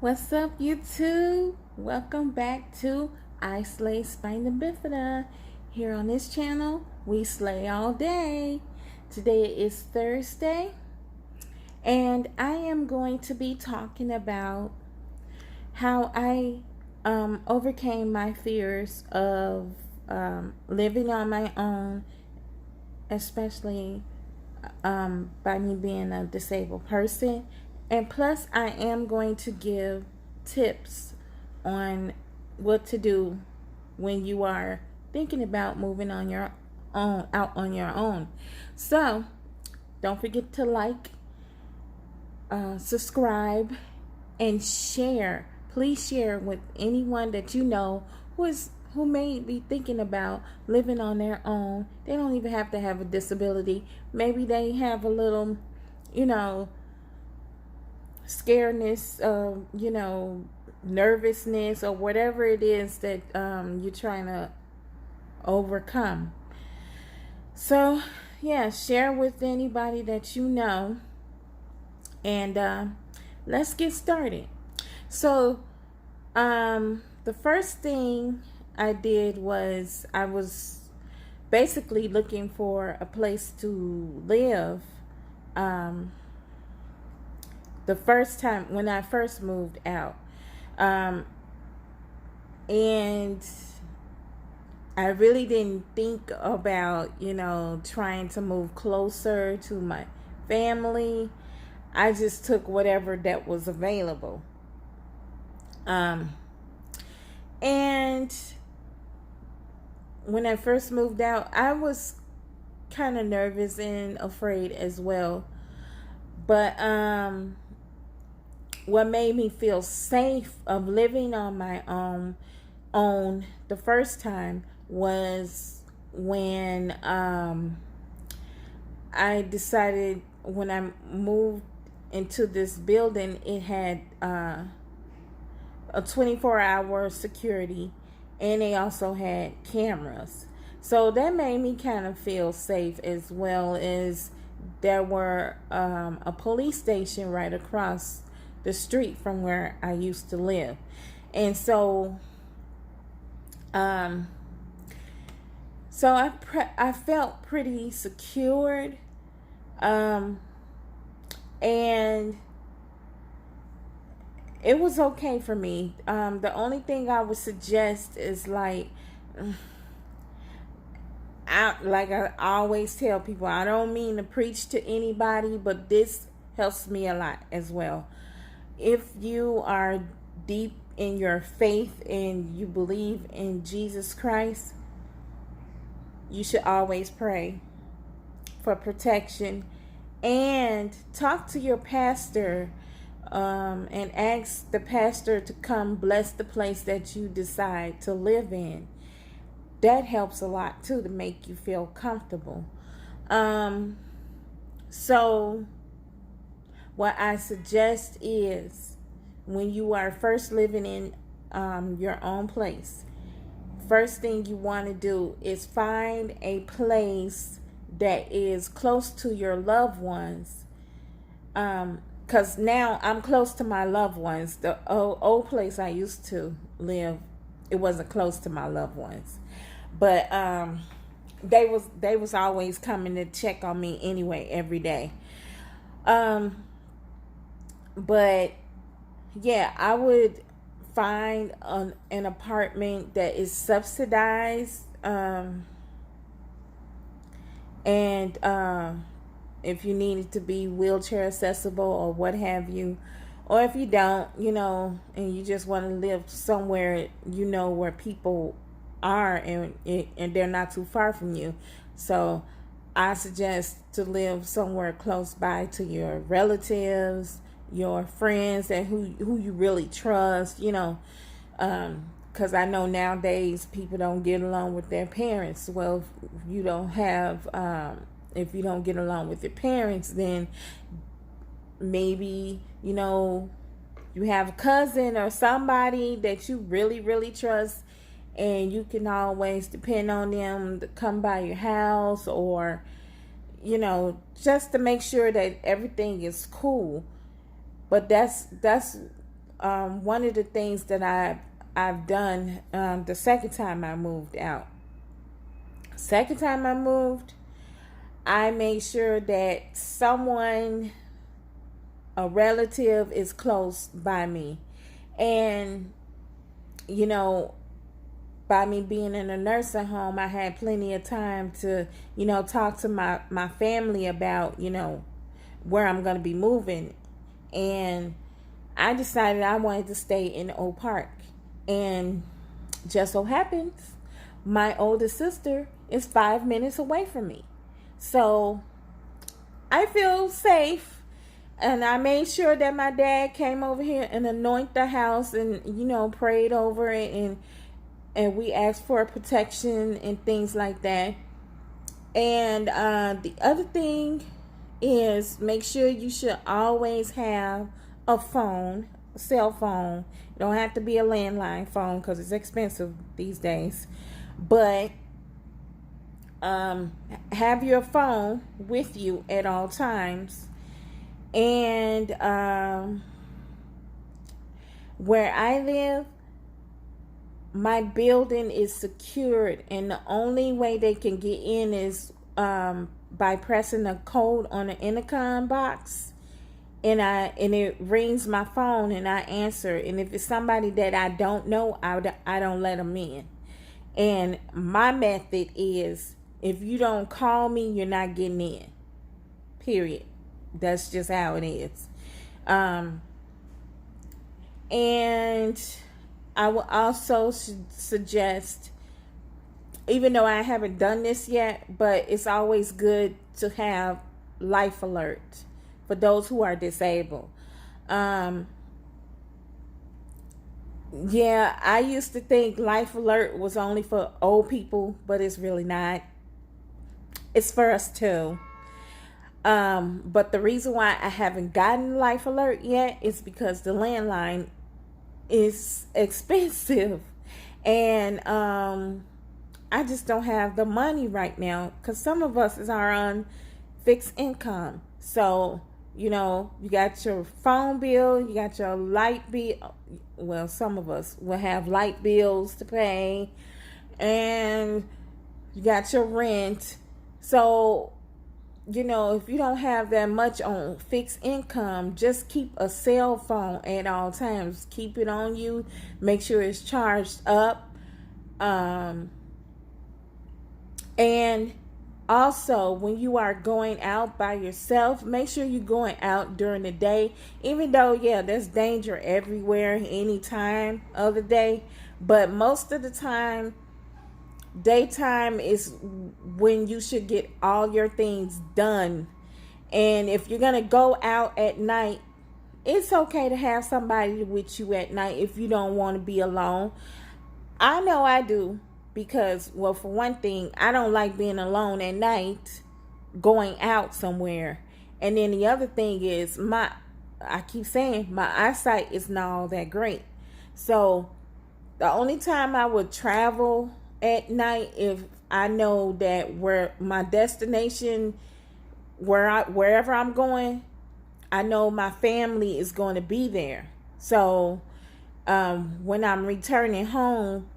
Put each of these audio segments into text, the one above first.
What's up, YouTube? Welcome back to I Slay Spina Bifida. Here on this channel, we slay all day. Today is Thursday, and I am going to be talking about how I overcame my fears of living on my own, especially by me being a disabled person. And plus, I am going to give tips on what to do when you are thinking about moving on your own, out on your own. So, don't forget to like, subscribe, and share. Please share with anyone that you know who may be thinking about living on their own. They don't even have to have a disability. Maybe they have a little, scaredness, nervousness, or whatever it is that you're trying to overcome. So, yeah, share with anybody that you know, and let's get started. So, the first thing I did was I was basically looking for a place to live. The first time when I first moved out, and I really didn't think about trying to move closer to my family. I just took whatever that was available. And when I first moved out, I was kind of nervous and afraid as well. But what made me feel safe of living on my own the first time was when I decided, when I moved into this building, it had a 24-hour security, and they also had cameras. So that made me kind of feel safe, as well as there were a police station right across the street from where I used to live. And so I felt pretty secured, and it was okay for me. The only thing I would suggest is like I always tell people, I don't mean to preach to anybody, but this helps me a lot as well. If you are deep in your faith and you believe in Jesus Christ, you should always pray for protection and talk to your pastor, and ask the pastor to come bless the place that you decide to live in. That helps a lot too, to make you feel comfortable. So what I suggest is, when you are first living in your own place, first thing you want to do is find a place that is close to your loved ones. Because now I'm close to my loved ones. The old place I used to live, it wasn't close to my loved ones. But they was always coming to check on me anyway, every day. But yeah, I would find an apartment that is subsidized, and if you need it to be wheelchair accessible or what have you, or if you don't, and you just want to live somewhere where people are, and they're not too far from you. So I suggest to live somewhere close by to your relatives, your friends, and who you really trust, because I know nowadays people don't get along with their parents. Well, if you don't get along with your parents, then maybe you have a cousin or somebody that you really, really trust, and you can always depend on them to come by your house, or just to make sure that everything is cool. But that's one of the things that I've done the second time I moved out. Second time I moved, I made sure that someone, a relative, is close by me. And, you know, by me being in a nursing home, I had plenty of time to, talk to my family about, where I'm going to be moving. And I decided I wanted to stay in Oak Park. And just so happens, my oldest sister is 5 minutes away from me. So I feel safe. And I made sure that my dad came over here and anointed the house and, prayed over it. And we asked for protection and things like that. And the other thing is, make sure you should always have a phone, a cell phone. It don't have to be a landline phone because it's expensive these days. But have your phone with you at all times. And where I live, my building is secured, and the only way they can get in is by pressing a code on the intercom box, and it rings my phone, and I answer. And if it's somebody that I don't know, I don't let them in. And my method is, if you don't call me, you're not getting in. Period. That's just how it is. And I will also suggest, even though I haven't done this yet, but it's always good to have life alert for those who are disabled. Yeah, I used to think life alert was only for old people, but it's really not. It's for us too. But the reason why I haven't gotten life alert yet is because the landline is expensive, and I just don't have the money right now, because some of us are on fixed income. So you got your phone bill, you got your light bill. Well, some of us will have light bills to pay, and you got your rent. So if you don't have that much on fixed income, just keep a cell phone at all times. Keep it on you. Make sure it's charged up. And also, when you are going out by yourself, make sure you're going out during the day. Even though, there's danger everywhere, any time of the day. But most of the time, daytime is when you should get all your things done. And if you're going to go out at night, it's okay to have somebody with you at night if you don't want to be alone. I know I do, because, well, for one thing, I don't like being alone at night going out somewhere. And then the other thing is, I keep saying, my eyesight is not all that great. So the only time I would travel at night, if I know that where my destination, wherever I'm going, I know my family is going to be there. So when I'm returning home,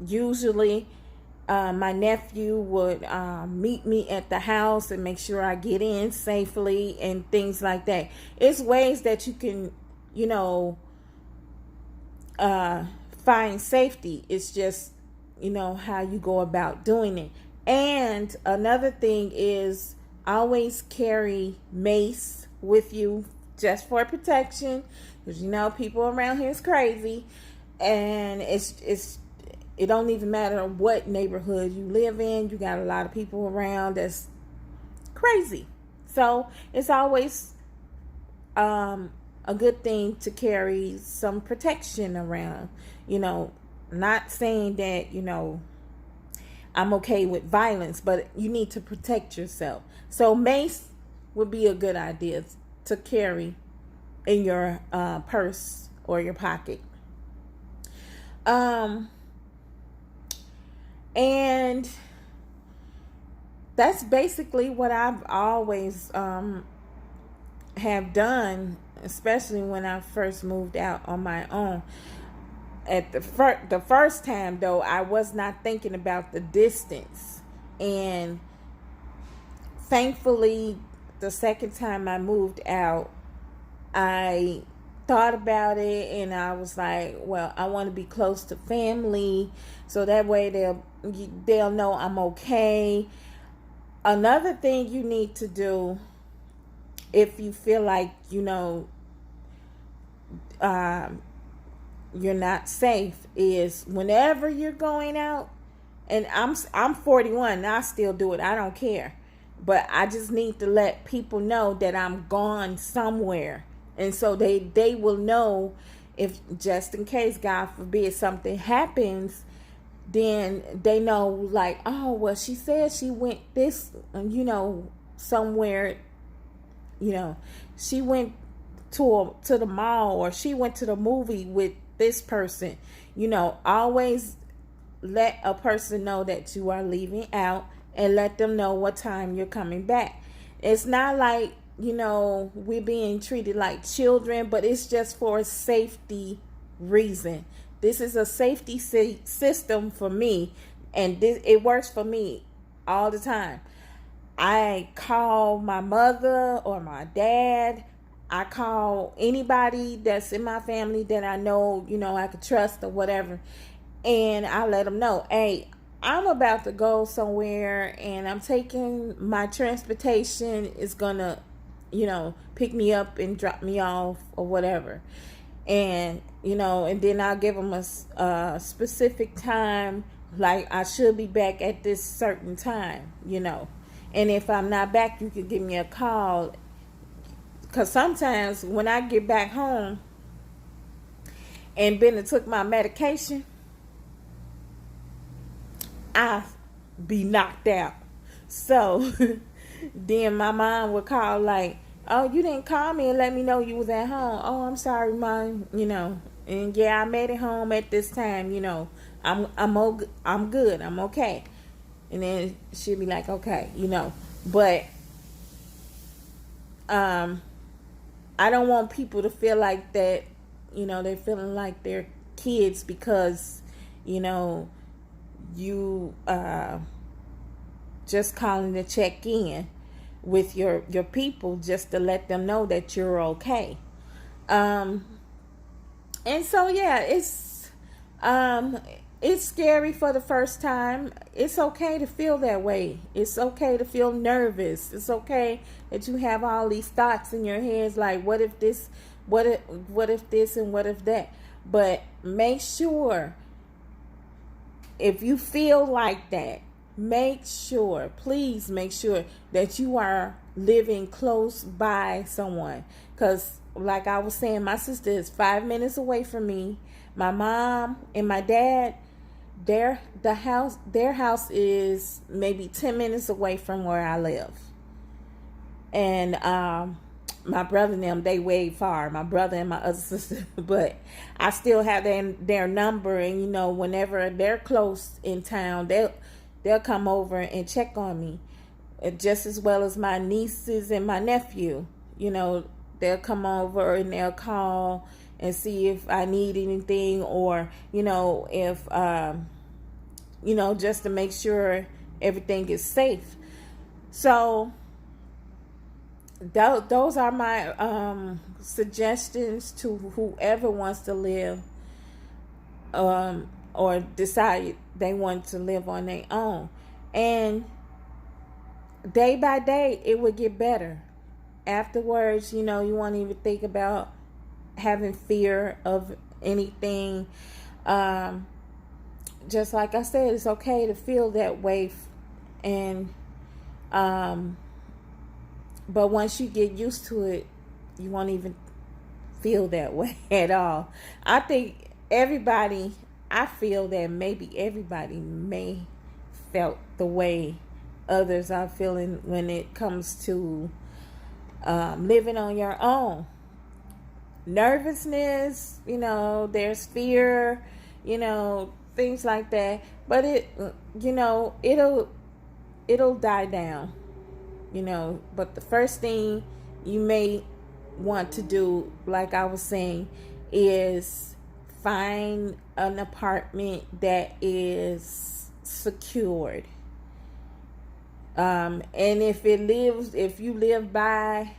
usually my nephew would meet me at the house and make sure I get in safely and things like that. It's ways that you can, find safety. It's just, how you go about doing it. And another thing is, always carry mace with you, just for protection, because people around here is crazy. And it don't even matter what neighborhood you live in, you got a lot of people around that's crazy. So it's always a good thing to carry some protection around. Not saying that I'm okay with violence, but you need to protect yourself. So mace would be a good idea to carry in your purse or your pocket. And that's basically what I've always have done especially when I first moved out on my own. At the first time though, I was not thinking about the distance, and thankfully the second time I moved out, I thought about it and I was like, well, I want to be close to family so that way they'll know I'm okay. Another thing you need to do if you feel like, you're not safe is whenever you're going out, and I'm 41 and I still do it. I don't care. But I just need to let people know that I'm gone somewhere. And so they will know, if just in case, God forbid, something happens, then they know, like, oh, well, she said she went this, somewhere, she went to the mall, or she went to the movie with this person. Always let a person know that you are leaving out, and let them know what time you're coming back. It's not like, we're being treated like children, but it's just for a safety reason. This is a safety system for me, and it works for me all the time. I call my mother or my dad. I call anybody that's in my family that I know, I could trust or whatever. And I let them know, hey, I'm about to go somewhere and I'm taking my transportation is going to, pick me up and drop me off or whatever. And, and then I'll give them a specific time, like I should be back at this certain time, And if I'm not back, you can give me a call. Because sometimes when I get back home and been took my medication, I be knocked out. So then my mom would call like, oh, you didn't call me and let me know you was at home. Oh, I'm sorry, Mom, And yeah, I made it home at this time, I'm good. I'm okay. And then she'd be like, okay, But I don't want people to feel like that, they're feeling like they're kids because, you just calling to check in with your people just to let them know that you're okay. And so yeah, it's scary for the first time. It's okay to feel that way. It's okay to feel nervous. It's okay that you have all these thoughts in your heads like, what if this, what if this, and what if that. But make sure, if you feel like that, please make sure that you are living close by someone. Because like I was saying, my sister is 5 minutes away from me. My mom and my dad, their house is maybe 10 minutes away from where I live. And my brother and them, they way far, my brother and my other sister, but I still have their number, and whenever they're close in town, they'll come over and check on me, just as well as my nieces and my nephew. They'll come over and they'll call and see if I need anything, or if just to make sure everything is safe. So those are my suggestions to whoever wants to live or decide they want to live on their own. And day by day, it will get better. Afterwards, you won't even think about having fear of anything. Just like I said, it's okay to feel that way. And but once you get used to it, you won't even feel that way at all. I feel that maybe everybody may felt the way others are feeling when it comes to living on your own. Nervousness, there's fear, things like that. But it'll die down. But the first thing you may want to do, like I was saying, is find an apartment that is secured. And if you live by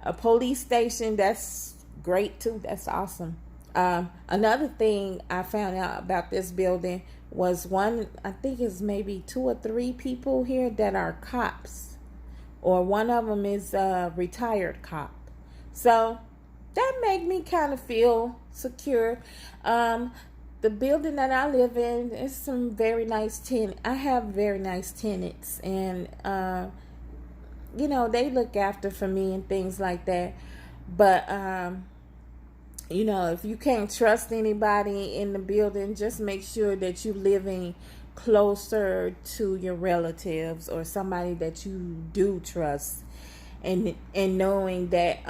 a police station, that's great too. That's awesome. Another thing I found out about this building was I think it's maybe 2 or 3 people here that are cops, or one of them is a retired cop. So that made me kind of feel secure. The building that I live in is some very nice tenant. I have very nice tenants, and they look after for me and things like that. But if you can't trust anybody in the building, just make sure that you're living closer to your relatives or somebody that you do trust, and knowing that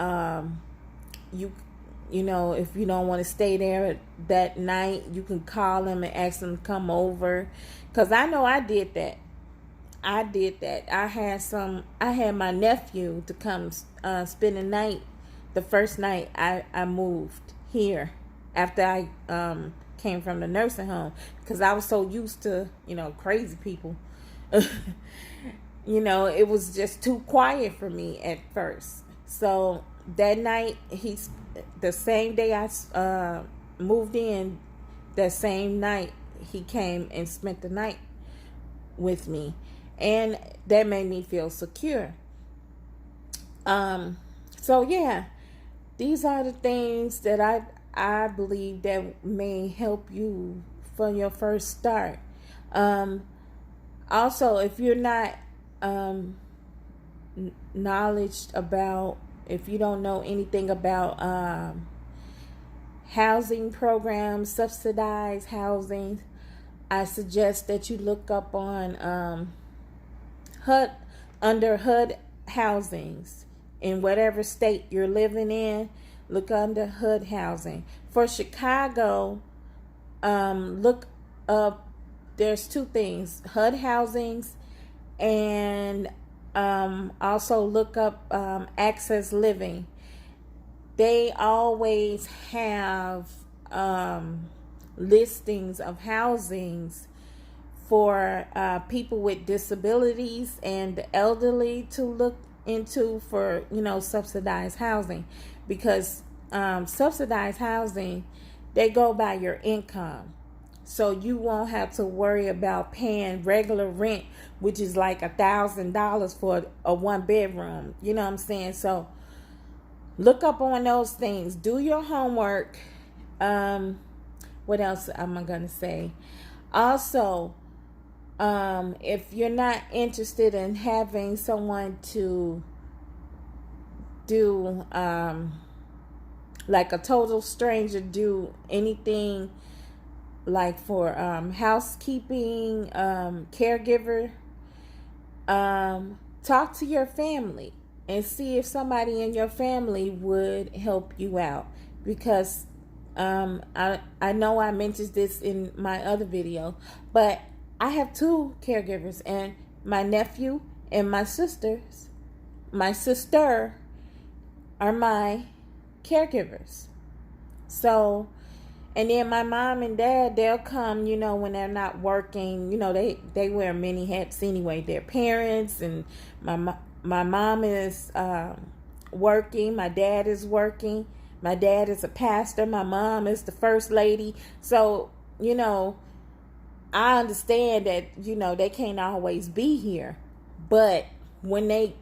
if you don't want to stay there that night, you can call them and ask them to come over. Because I know I did that. I had my nephew to come spend the night. The first night I moved here after I came from the nursing home, because I was so used to crazy people. It was just too quiet for me at first. So that night, the same day I moved in, that same night he came and spent the night with me, and that made me feel secure. So yeah, these are the things that I believe that may help you for your first start. Also, if you're not knowledge about, if you don't know anything about housing programs, subsidized housing, I suggest that you look up on HUD, under HUD housings in whatever state you're living in. Look under HUD housing. For Chicago, look up, there's 2 things: HUD housings, and also look up Access Living. They always have listings of housings for people with disabilities and the elderly to look into for subsidized housing, because subsidized housing, they go by your income. So you won't have to worry about paying regular rent, which is like $1,000 for a 1-bedroom. You know what I'm saying? So look up on those things. Do your homework. What else am I going to say? Also, if you're not interested in having someone to do, like a total stranger, do anything like for housekeeping, caregiver, talk to your family and see if somebody in your family would help you out. Because I know I mentioned this in my other video, but I have 2 caregivers, and my nephew and my sister are my caregivers. So, and then my mom and dad, they'll come, when they're not working. They wear many hats anyway. They're parents, and my mom is working. My dad is working. My dad is a pastor. My mom is the first lady. So, I understand that, they can't always be here. But when they,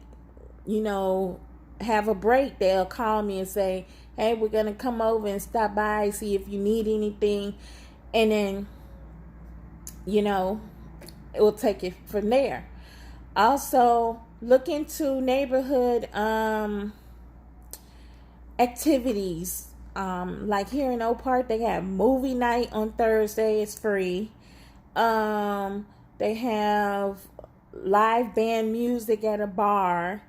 have a break, they'll call me and say, hey, we're going to come over and stop by, see if you need anything. And then, it will take it from there. Also, look into neighborhood activities. Like here in Oak Park, they have movie night on Thursday. It's free. They have live band music at a bar.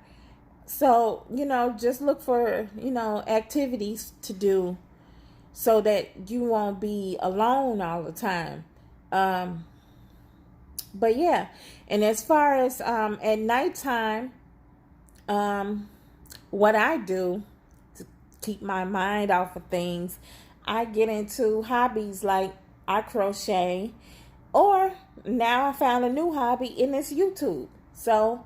So, just look for, activities to do so that you won't be alone all the time. But yeah, and as far as at nighttime, what I do keep my mind off of things, I get into hobbies like I crochet, or now I found a new hobby and it's YouTube. So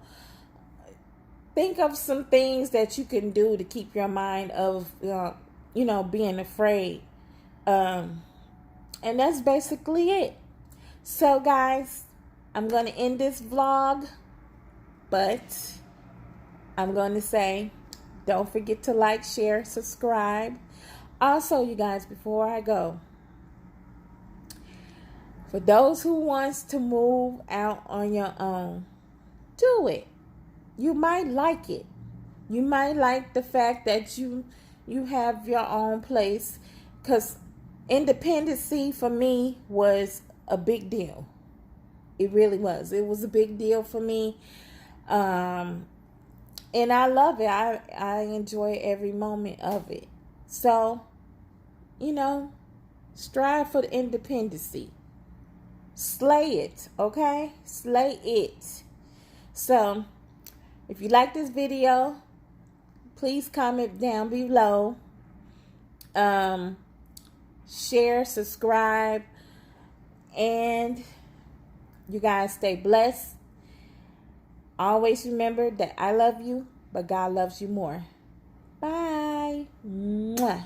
think of some things that you can do to keep your mind of, being afraid. And that's basically it. So guys, I'm going to end this vlog, but I'm going to say, don't forget to like, share, subscribe. Also, you guys, before I go, for those who wants to move out on your own, do it. You might like it. You might like the fact that you have your own place, because independency for me was a big deal. It really was. It was a big deal for me. And I love it. I enjoy every moment of it. So, strive for the independency. Slay it, okay? Slay it. So, if you like this video, please comment down below. Share, subscribe, and you guys stay blessed. Always remember that I love you, but God loves you more. Bye. Mwah.